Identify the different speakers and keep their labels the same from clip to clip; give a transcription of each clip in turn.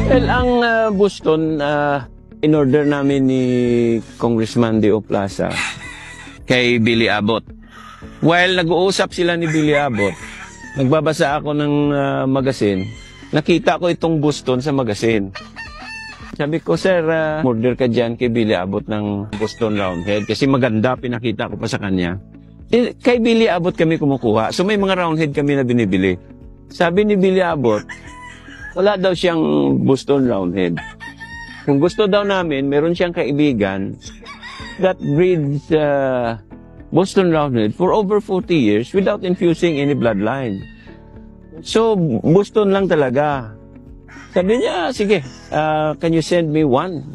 Speaker 1: Well, ang Boston, in-order namin ni Congressman Deo Plaza kay Billy Abbott. While nag-uusap sila ni Billy Abbott, nagbabasa ako ng magazine, nakita ko itong Boston sa magazine. Sabi ko, sir, order ka dyan kay Billy Abbott ng Boston Roundhead kasi maganda, pinakita ko pa sa kanya. Kay Billy Abbott kami kumukuha. So may mga Roundhead kami na binibili. Sabi ni Billy Abbott, wala daw siyang Boston Roundhead. Kung gusto daw namin, meron siyang kaibigan that breeds Boston Roundhead for over 40 years without infusing any bloodline. So, Boston lang talaga. Sabi niya, sige, can you send me one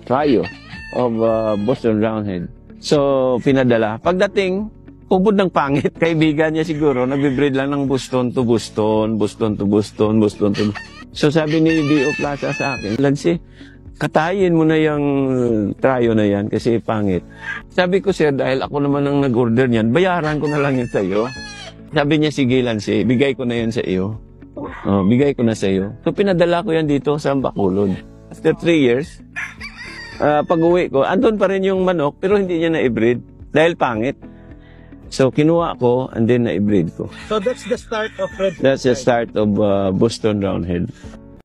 Speaker 1: trio of Boston Roundhead? So, pinadala. Pagdating, ubod ng pangit. Kaibigan niya siguro, nagbe-breed lang ng Boston to Boston, Boston to Boston, Boston to... So, sabi ni Deo Plaza sa akin, Lancy, katayin mo na yung trio na yan kasi pangit. Sabi ko, sir, dahil ako naman ang nag-order niyan, bayaran ko na lang yan sa iyo. Sabi niya, sige Lancy, bigay ko na yan sa iyo. Bigay ko na sa iyo. So, pinadala ko yan dito sa Bacolod. After 3 years, pag-uwi ko, andun pa rin yung manok, pero hindi niya na-breed dahil pangit. So, kinuha ko and then na-breed ko.
Speaker 2: So, that's the start of Red.
Speaker 1: That's the start of Boston Roundhead.